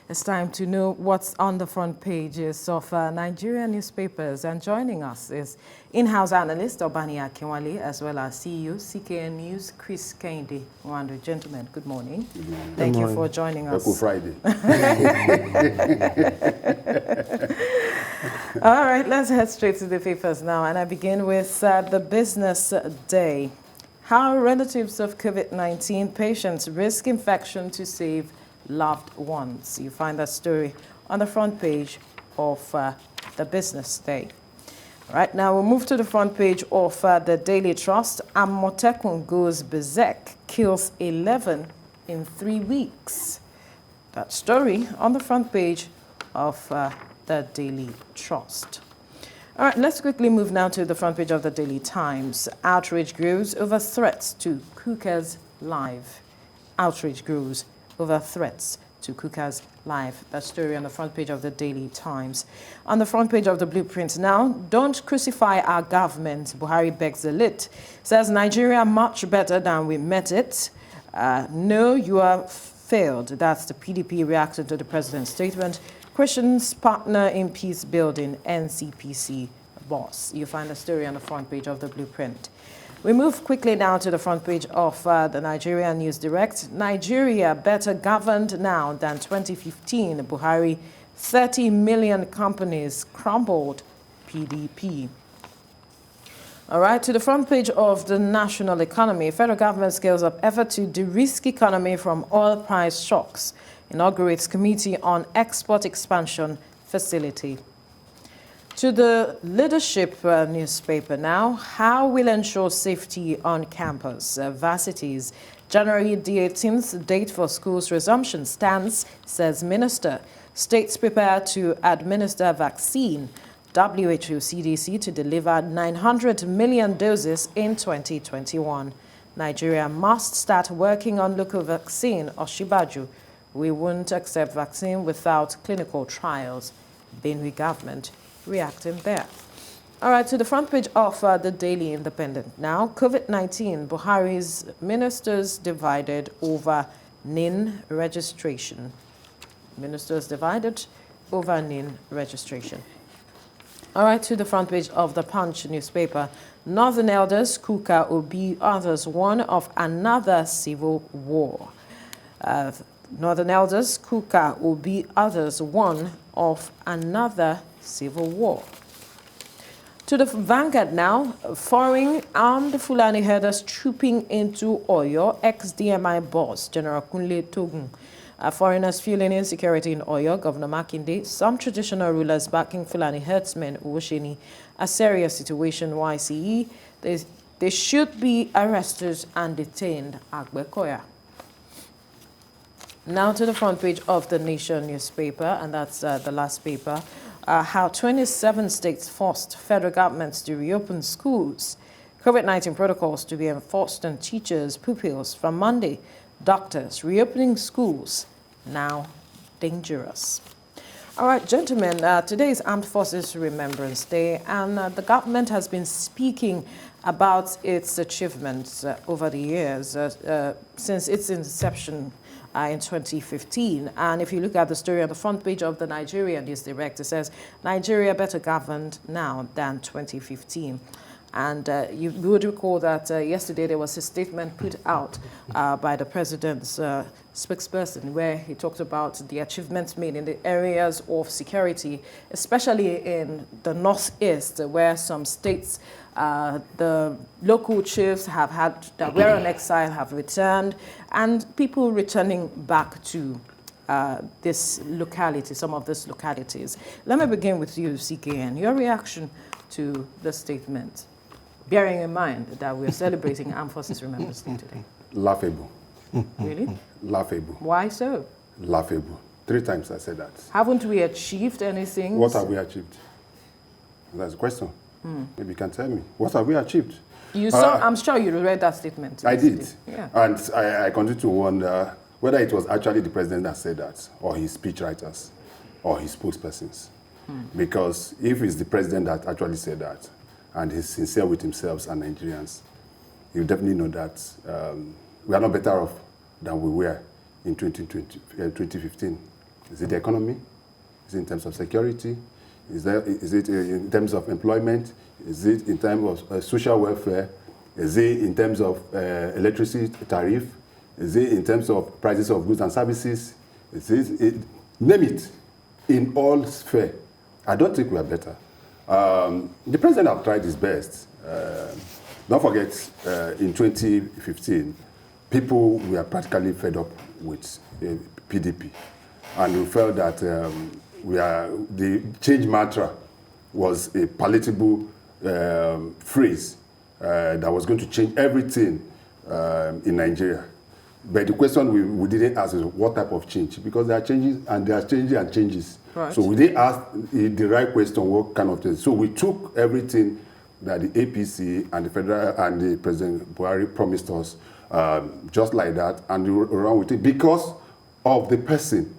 It's time to know what's on the front pages of Nigerian newspapers. And joining us is in-house analyst Obani Akinwale, as well as CEO CKN News Chris Kende. Wonderful gentlemen, good morning. Good morning. Thank you for joining us. Happy Friday. All right, let's head straight to the papers now. And I begin with the business day. How relatives of COVID-19 patients risk infection to save loved ones. You find that story on the front page of the business day. Right now, we'll move to the front page of the Daily Trust. Amotekun goes berserk, kills 11 in 3 weeks. That story on the front page of the Daily Trust. All right, let's quickly move now to the front page of the Daily Times. Outrage grows over threats to Cookers Live. Outrage grows over threats to Cookers Live. That story on the front page of the Daily Times. On the front page of the Blueprint now, don't crucify our government. Buhari begs the lit. Says Nigeria much better than we met it. No, you are failed. That's the PDP reacting to the president's statement. Questions partner in peace building, NCPC boss. You find the story on the front page of the Blueprint. We move quickly now to the front page of the Nigerian News Direct. Nigeria better governed now than 2015. Buhari, 30 million companies crumbled. PDP. All right, to the front page of the national economy. Federal government scales up effort to de-risk economy from oil price shocks. Inaugurates committee on export expansion facility. To the leadership newspaper now, how will ensure safety on campus? Varsities. January the 18th, date for schools resumption stands, says minister. States prepare to administer vaccine. WHO CDC to deliver 900 million doses in 2021. Nigeria must start working on local vaccine. Oshibaju. We won't accept vaccine without clinical trials. Benue government reacting there. All right, to the front page of the Daily Independent now. COVID-19, Buhari's ministers divided over NIN registration. Ministers divided over NIN registration. All right, to the front page of the Punch newspaper. Northern elders, Kuka, Obi, others warn of another civil war. Northern elders, Kuka, Obi, others warn of another civil war. To the Vanguard now, foreign armed Fulani herders trooping into Oyo, ex-DMI boss, General Kunle Togun. Foreigners feeling insecurity in Oyo, Governor Makinde, some traditional rulers backing Fulani herdsmen, Uwosheni, a serious situation, YCE. They should be arrested and detained, Agbekoya. Now to the front page of the Nation newspaper, and that's the last paper. How 27 states forced federal governments to reopen schools. COVID-19 protocols to be enforced on teachers, pupils from Monday. Doctors reopening schools now dangerous. All right, gentlemen, today is Armed Forces Remembrance Day, and the government has been speaking about its achievements over the years since its inception in 2015. And if you look at the story on the front page of the Nigerian News Direct, it says, Nigeria better governed now than 2015. And you would recall that yesterday there was a statement put out by the president's spokesperson where he talked about the achievements made in the areas of security, especially in the Northeast, where some states, the local chiefs have had, that were on exile have returned, and people returning back to this locality, some of these localities. Let me begin with you, CKN. Your reaction to the statement, bearing in mind that we're celebrating Armed Forces Remembrance Day today. Laughable. Really? Laughable. Why so? Laughable. 3 times I said that. Haven't we achieved anything? What have we achieved? That's the question. Maybe you can tell me. What have we achieved? You saw, I'm sure you read that statement. I did. Yeah. And I continue to wonder whether it was actually the president that said that, or his speechwriters, or his spokespersons. Because if it's the president that actually said that, and he's sincere with himself and Nigerians, you definitely know that we are not better off than we were in 2015. Is it the economy? Is it in terms of security? Is it in terms of employment? Is it in terms of social welfare? Is it in terms of electricity tariff? Is it in terms of prices of goods and services? Name it, in all sphere. I don't think we are better. The president have tried his best. Don't forget, in 2015, people were practically fed up with PDP. And we felt that the change mantra was a palatable phrase that was going to change everything in Nigeria. But the question we didn't ask is what type of change, because there are changes and there are changes and changes. Right. So we didn't ask the right question, what kind of thing. So we took everything that the APC and the federal and the President Buhari promised us, just like that, and we ran with it because of the person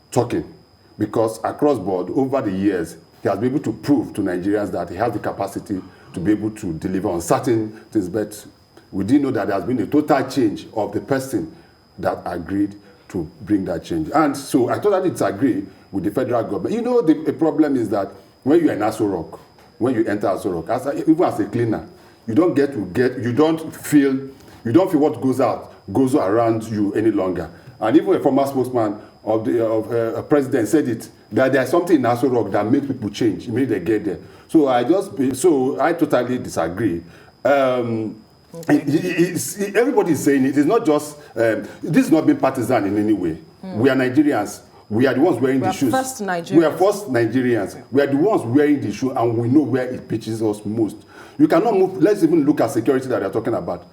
talking. Because across board, over the years, he has been able to prove to Nigerians that he has the capacity to be able to deliver on certain things. But we didn't know that there has been a total change of the person that agreed to bring that change. And so I totally disagree with the federal government. You know, the problem is that when you're in Aso Rock, when you enter Aso Rock, even as a cleaner, you don't feel what goes around you any longer. And even a former spokesman of a president said it, that there's something in Aso Rock that makes people change immediately they get there. So I totally disagree. Everybody is saying it. It's not just, this is not being partisan in any way. We are Nigerians. We are the ones wearing the shoes. We are first Nigerians. We are the ones wearing the shoe, and we know where it pitches us most. You cannot move. Let's even look at security that they're talking about.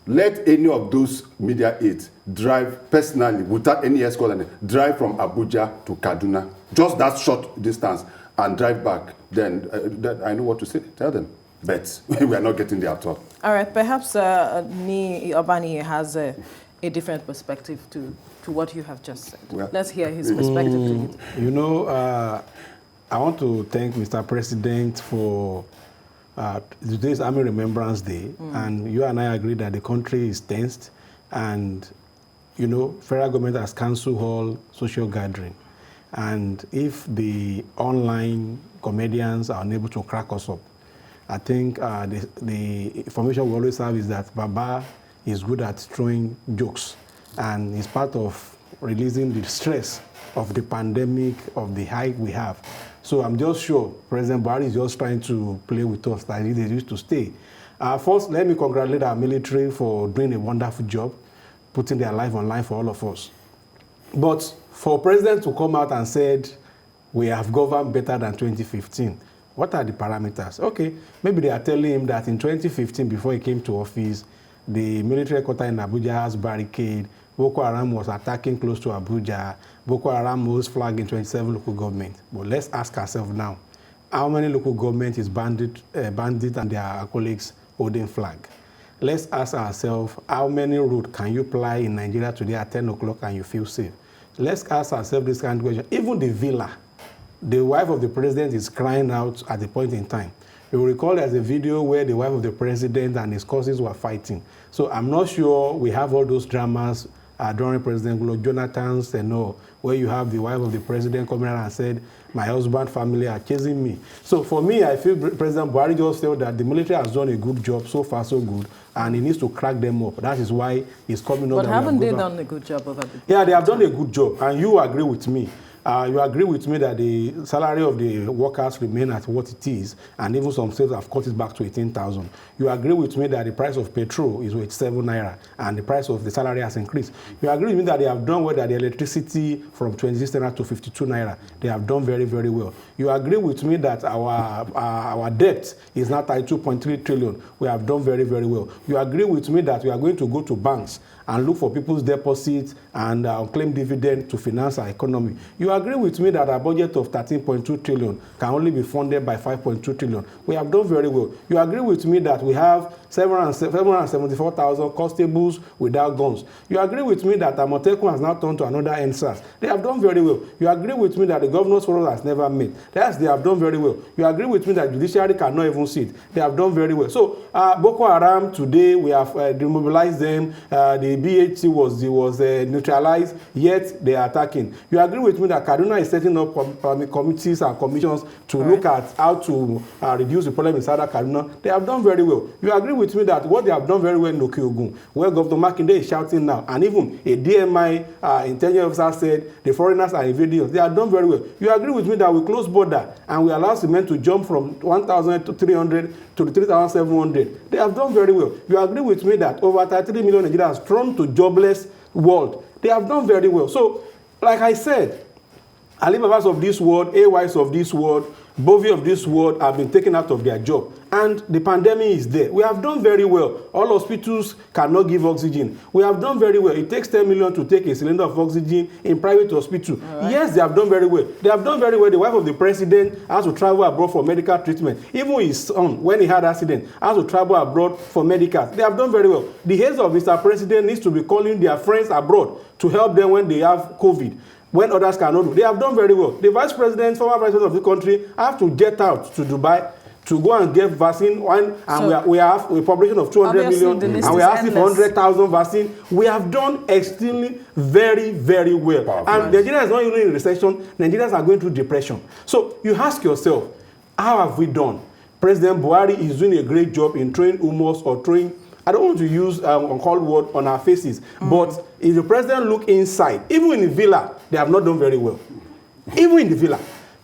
Let any of those media aides drive personally, without any escort, drive from Abuja to Kaduna, just that short distance, and drive back. Then I know what to say. Tell them. But we are not getting there at all. All right. Perhaps Obani has a different perspective to what you have just said. Well, let's hear his perspective to it. You know, I want to thank Mr. President for today's Army Remembrance Day, and you and I agree that the country is tensed, and you know, federal government has cancelled all social gathering, and if the online comedians are unable to crack us up, I think the information we always have is that Baba is good at throwing jokes, and it's part of releasing the stress of the pandemic, of the hike we have. So I'm just sure President Buhari is just trying to play with us like they used to stay. First, let me congratulate our military for doing a wonderful job, putting their life on line for all of us. But for President to come out and said, we have governed better than 2015, what are the parameters? Okay, maybe they are telling him that in 2015, before he came to office, the military headquarters in Abuja has barricade. Boko Haram was attacking close to Abuja. Boko Haram was flagging 27 local governments. But let's ask ourselves now, how many local governments is bandit and their colleagues holding flag? Let's ask ourselves, how many roads can you ply in Nigeria today at 10 o'clock and you feel safe? Let's ask ourselves this kind of question. Even the villa, the wife of the president is crying out at the point in time. You will recall there's a video where the wife of the president and his cousins were fighting. So I'm not sure we have all those dramas during President Jonathan's where you have the wife of the president coming out and said, my husband, family are chasing me. So for me, I feel President Buhari just felt that the military has done a good job, so far so good, and he needs to crack them up. That is why he's coming up. But haven't they done a good job over there? Yeah, they have done a good job, and you agree with me. You agree with me that the salary of the workers remain at what it is, and even some states have cut it back to 18,000. You agree with me that the price of petrol is 87 naira, and the price of the salary has increased. You agree with me that they have done well, that the electricity from 26 naira to 52 naira, they have done very, very well. You agree with me that our debt is now at 2.3 trillion. We have done very, very well. You agree with me that we are going to go to banks and look for people's deposits and claim dividend to finance our economy. You agree with me that our budget of 13.2 trillion can only be funded by 5.2 trillion. We have done very well. You agree with me that we have 774,000 constables without guns. You agree with me that Amotekun has now turned to another NSAS. They have done very well. You agree with me that the governor's forum has never met. Yes, they have done very well. You agree with me that judiciary cannot even sit. They have done very well. So Boko Haram, today we have demobilized them. The the BHC was neutralized, yet they are attacking. You agree with me that Kaduna is setting up committees and commissions to look at how to reduce the problem in Southern Kaduna? They have done very well. You agree with me that what they have done very well in Okiogun, where Governor Makinde is shouting now, and even a DMI intelligence officer said the foreigners are invading us. They have done very well. You agree with me that we close border and we allow cement to jump from 1,300 to 3,700. They have done very well. You agree with me that over 33 million Nigerians thrown to jobless world. They have done very well. So, like I said, Alibabas of this world, AYs of this world, Bovi of this world have been taken out of their job. And the pandemic is there. We have done very well. All hospitals cannot give oxygen. We have done very well. It takes 10 million to take a cylinder of oxygen in private hospital. Right. Yes, they have done very well. They have done very well. The wife of the president has to travel abroad for medical treatment. Even his son, when he had accident, has to travel abroad for medical. They have done very well. The heads of Mr. President needs to be calling their friends abroad to help them when they have COVID, when others cannot do. They have done very well. The vice president, former president of the country, have to get out to Dubai to go and get vaccine, and so we have a population of 200 million, and we are asking for 100,000 vaccine. We have done extremely very, very well. Powerful. And Nigeria is not even in recession. Nigerians are going through depression. So you ask yourself, how have we done? President Buhari is doing a great job in throwing humors or throwing, I don't want to use uncalled word on our faces, but if the president look inside, even in the villa, they have not done very well. Even in the villa.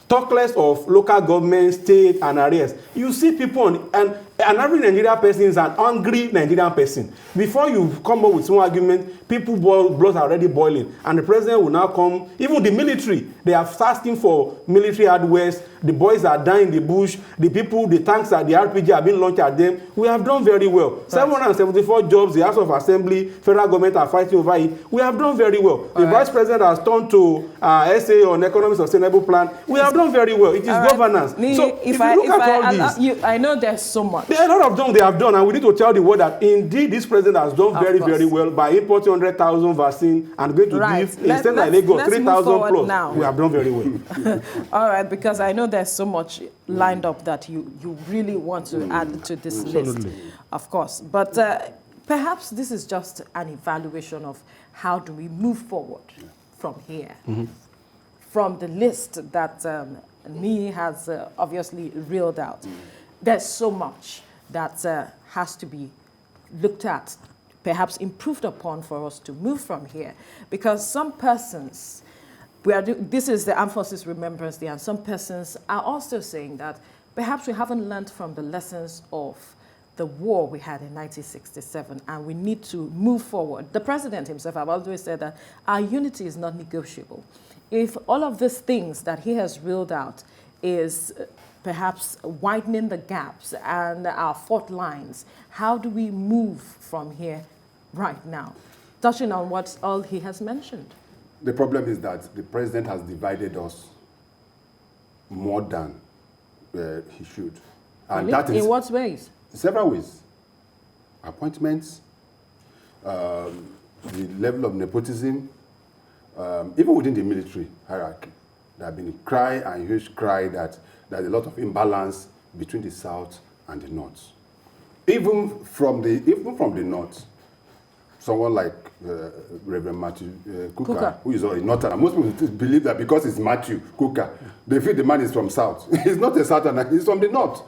Talk less of local government, state, and areas. You see people, and an average Nigerian person is an hungry Nigerian person. Before you come up with some argument, people blood are already boiling. And the president will now come, even the military, they are asking for military hardware. The boys are dying in the bush. The people, the tanks, the RPG are being launched at them. We have done very well. Right. 774 jobs, the House of Assembly, federal government are fighting over it. We have done very well. The vice president has turned to SA on economic sustainable plan. We have done very well. It is governance. So if you look at all this, I know there's so much. There are a lot of them they have done, and we need to tell the world that indeed this president has done very, very well by importing 100,000 vaccine and going to give a state like Lagos 3,000 plus. Now. We have done very well. All right, because I know there's so much lined up that you really want to add to this list, of course. But perhaps this is just an evaluation of how do we move forward from here, from the list that NI has obviously reeled out. There's so much that has to be looked at, perhaps improved upon for us to move from here. Because some persons, this is the Armed Forces Remembrance Day, and some persons are also saying that perhaps we haven't learned from the lessons of the war we had in 1967, and we need to move forward. The president himself, I've always said that our unity is not negotiable. If all of these things that he has reeled out is perhaps widening the gaps and our fault lines, how do we move from here right now? Touching on what all he has mentioned. The problem is that the president has divided us more than he should. And that is in what ways? Several ways. Appointments, the level of nepotism, even within the military hierarchy. There have been a cry and huge cry that there's a lot of imbalance between the South and the North. Even from the North, someone like Reverend Matthew Kuka, who is a Northerner. Most people believe that because it's Matthew Kuka, they feel the man is from South. He's not a Southerner, he's from the North.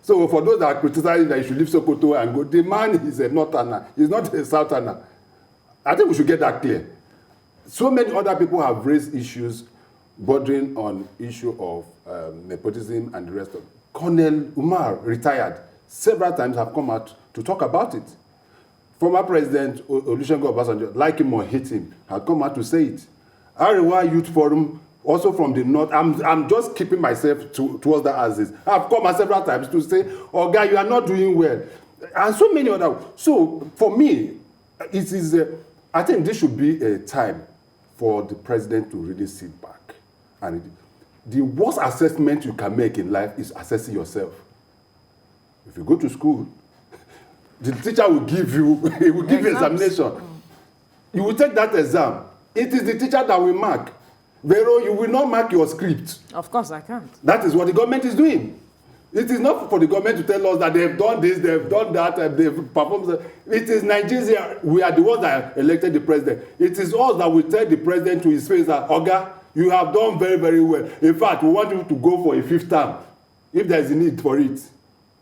So for those that are criticizing that you should leave Sokoto and go, the man is a Northerner, he's not a Southerner. I think we should get that clear. So many other people have raised issues bordering on issue of nepotism and the rest of it. Colonel Umar, retired, several times have come out to talk about it. Former President Olusegun Obasanjo, like him or hate him, had come out to say it. Arewa Youth Forum, also from the North, I'm just keeping myself towards the axis. I've come out several times to say, oh, guy, you are not doing well. And so many other. So for me, it is, I think this should be a time for the president to really sit back. And the worst assessment you can make in life is assessing yourself. If you go to school, the teacher will give you, he will give you examination. You will take that exam. It is the teacher that will mark. Vero, you will not mark your script. Of course I can't. That is what the government is doing. It is not for the government to tell us that they've done this, they've done that, they've performed. It is Nigerians. We are the ones that elected the president. It is us that will tell the president to his face that, Oga, you have done very, very well. In fact, we want you to go for a 5th term if there is a need for it.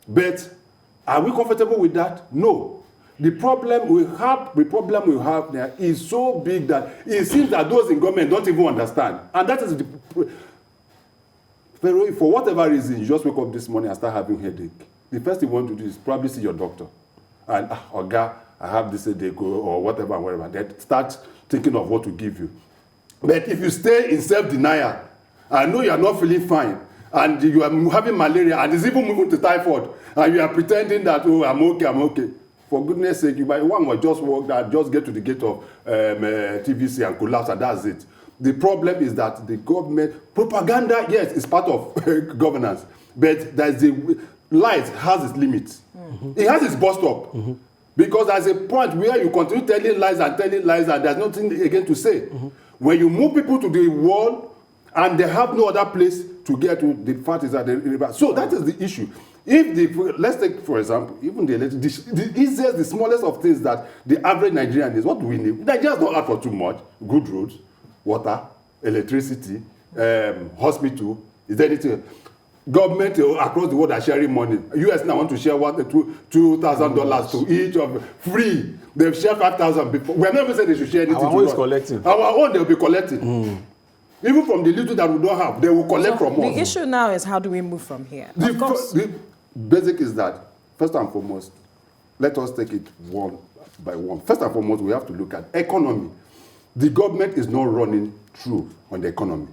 But are we comfortable with that? No. The problem we have there is so big that it seems that those in government don't even understand. And that is the... For whatever reason, you just wake up this morning and start having headache. The first thing you want to do is probably see your doctor. And, Oga, I have this headache or whatever. Then start thinking of what to give you. But if you stay in self-denial, I know you are not feeling fine, and you are having malaria, and it's even moving to typhoid, and you are pretending that, oh, I'm okay. For goodness sake, you might want to just walk that, just get to the gate of TVC and collapse, and that's it. The problem is that the government, propaganda, yes, is part of governance, but there's light has its limits. It has its bus stop. Because there's a point where you continue telling lies, and there's nothing again to say. When you move people to the wall and they have no other place to get to, the fact is that so that is the issue. Let's take, for example, even the easiest, the smallest of things that the average Nigerian is, what do we need? Nigerians don't ask for too much. Good roads, water, electricity, hospital. Is there anything? Government across the world are sharing money. US now want to share $2,000 to each of free. They've shared 5,000 before. We're never saying they should share anything. Our own is collecting. Our own they'll be collecting. Even from the little that we don't have, they will collect from us. The issue now is how do we move from here? Of course. The basic is that, first and foremost, let us take it one by one. First and foremost, we have to look at economy. The government is not running through on the economy.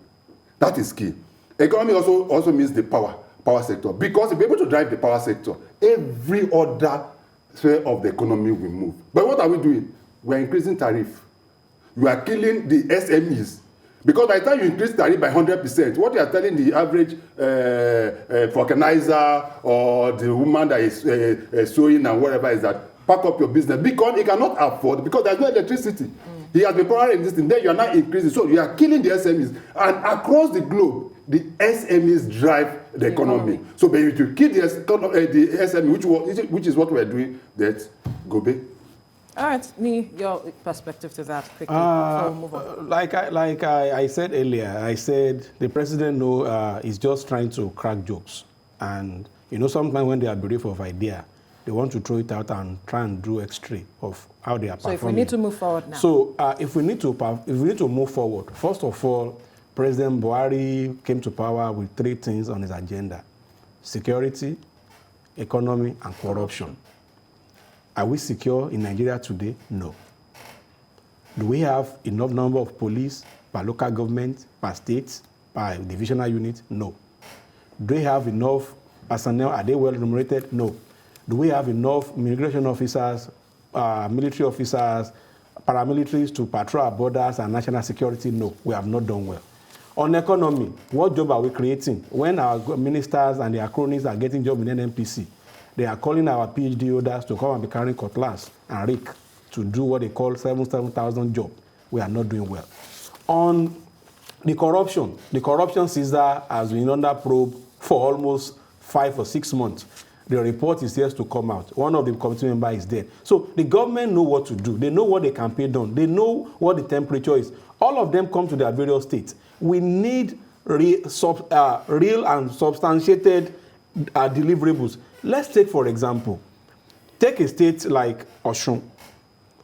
That is key. Economy also means the power sector. Because to be able to drive the power sector, every other sphere of the economy will move. But what are we doing? We are increasing tariff. You are killing the SMEs. Because by the time you increase tariff by 100%, what you are telling the average vulcanizer or the woman that is sewing and whatever is that, pack up your business. Because he cannot afford, because there's no electricity. He has been powering this thing. Then you are not increasing. So you are killing the SMEs. And across the globe, the SMEs drive the economy. So but if you kill the SME, which is what we are doing, that's Gobe. All right, Ni, your perspective to that quickly before we move on. Like I said earlier, I said the president is just trying to crack jokes. And, sometimes when they are bereft of idea, they want to throw it out and try and do X-ray of how they are performing. So if we need to move forward now. So if we need to move forward, first of all, President Buhari came to power with 3 things on his agenda: security, economy, and corruption. Are we secure in Nigeria today? No. Do we have enough number of police per local government, per state, per divisional unit? No. Do we have enough personnel? Are they well remunerated? No. Do we have enough immigration officers, military officers, paramilitaries to patrol our borders and national security? No. We have not done well. On economy, what job are we creating? When our ministers and their cronies are getting jobs in NNPC, they are calling our PhD holders to come and be carrying cutlass and rake to do what they call 7,000 job. We are not doing well. On the corruption Caesar has been under probe for almost 5 or 6 months. The report is yet to come out. One of the committee members is dead. So the government know what to do. They know what they can pay down. They know what the temperature is. All of them come to their various states. We need real and substantiated deliverables. Let's take, for example, take a state like Osun.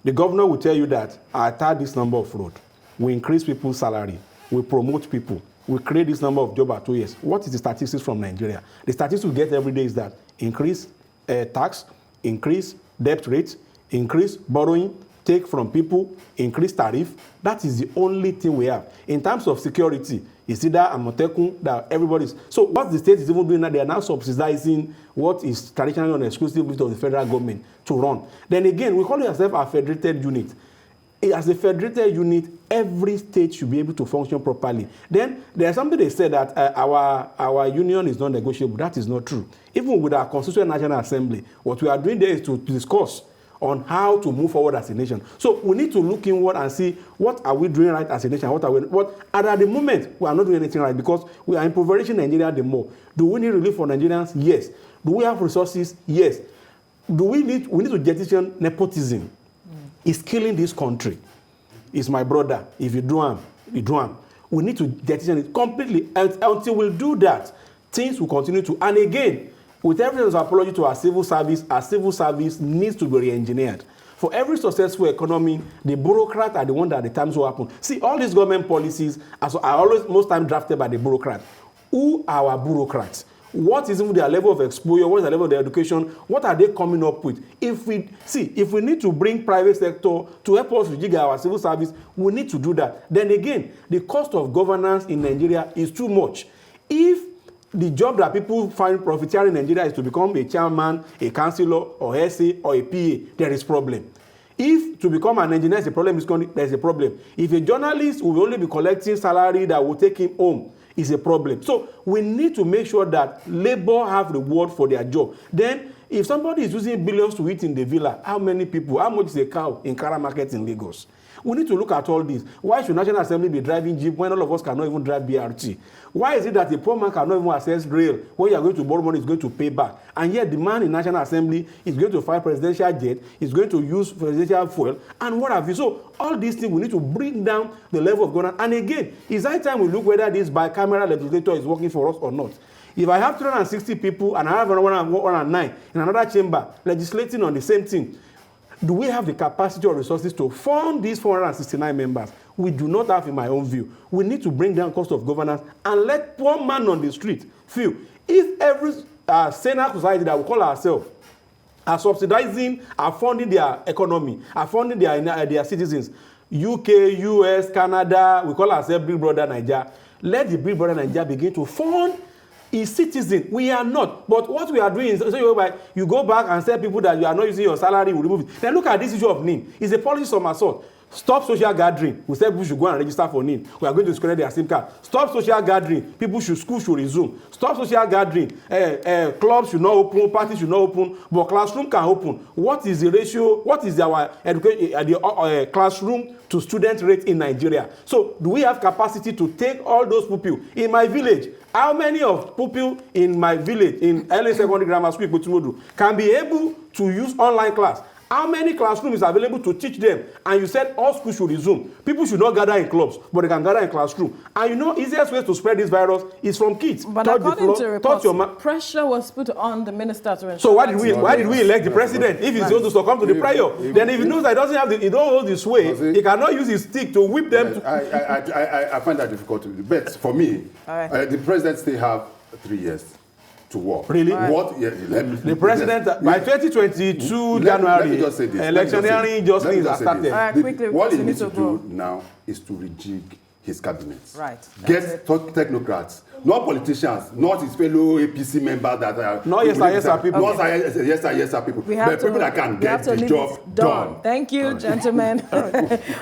The governor will tell you that I attack this number of roads. We increase people's salary. We promote people. We create this number of jobs at 2 years. What is the statistics from Nigeria? The statistics we get every day is that increase tax, increase debt rates, increase borrowing, take from people, increase tariff. That is the only thing we have. In terms of security, it's either Amotekun that everybody's. So what the state is even doing now, they are now subsidizing what is traditionally an exclusive list of the federal government to run. Then again, we call ourselves a federated unit. As a federated unit, every state should be able to function properly. Then there's something they said that our union is non-negotiable. That is not true. Even with our Constitutional National Assembly, what we are doing there is to discuss on how to move forward as a nation. So we need to look inward and see what are we doing right as a nation, and at the moment we are not doing anything right because we are impoverishing Nigeria the more. Do we need relief for Nigerians? Yes. Do we have resources? Yes. We need to jettison nepotism. It's killing this country. It's my brother. If you do him, you do him. We need to jettison it completely. And until we do that, things will continue to. And again, with everyone's apology to our civil service needs to be re-engineered. For every successful economy, the bureaucrats are the ones that at the times will happen. See, all these government policies are always most time drafted by the bureaucrats. Who are our bureaucrats? What is even their level of exposure? What is the level of their education? What are they coming up with? If we need to bring private sector to help us rejig our civil service, we need to do that. Then again, the cost of governance in Nigeria is too much. If the job that people find profiteering in Nigeria is to become a chairman, a councillor, or SA, or a PA, there is problem. If to become an engineer is a problem, there's a problem. If a journalist will only be collecting salary that will take him home, is a problem. So we need to make sure that labor have reward for their job. Then, if somebody is using billions to eat in the villa, how much is a cow in Kara Market in Lagos? We need to look at all this. Why should National Assembly be driving Jeep when all of us cannot even drive BRT? Why is it that a poor man cannot even access rail when you are going to borrow money, is going to pay back? And yet the man in National Assembly is going to fly presidential jet, is going to use presidential fuel, and what have you. So all these things, we need to bring down the level of governance. And again, it's high time we look whether this bicameral legislator is working for us or not. If I have 360 people and I have 109 in another chamber legislating on the same thing, do we have the capacity or resources to fund these 469 members? We do not have, in my own view. We need to bring down cost of governance and let poor man on the street feel. If every sane society that we call ourselves are subsidizing, are funding their economy, are funding their citizens, UK, US, Canada, we call ourselves Big Brother Nigeria. Let the Big Brother Nigeria begin to fund is citizen. We are not. But what we are doing is, so you go back and tell people that you are not using your salary, we remove it. Then look at this issue of NIN. It's a policy somersault. Stop social gathering. We said people should go and register for NIN. We are going to disconnect their SIM card. Stop social gathering. Schools should resume. Stop social gathering. Clubs should not open. Parties should not open. But classroom can open. What is the ratio? What is our education, classroom to student rate in Nigeria? So do we have capacity to take all those pupils? In my village, how many of pupils in my village, in LA Secondary Grammar School, can be able to use online class? How many classrooms is available to teach them? And you said all schools should resume. People should not gather in clubs, but they can gather in classroom. And you know, easiest way to spread this virus is from kids. But according to reports, pressure was put on the minister to ensure. So why did we elect the president if he's going to succumb to the prayer? Then if he knows that he doesn't have he don't hold his way, he cannot use his stick to whip them. I find that difficult to do. But for me, the president still have 3 years to work. Really? What? Yeah, the president by 2022 January, electioneering justice has started. What he needs to do now is to rejig his cabinet. Right. Get technocrats, not politicians, not his fellow APC members that are. Not yes people. Not yes people. But people that can get the job done. Thank you, gentlemen.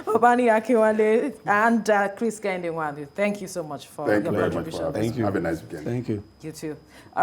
Obani Akiwale and Chris Kende Wadu. Thank you so much for your contribution. Thank you. Have a nice weekend. Thank you. You too. All right.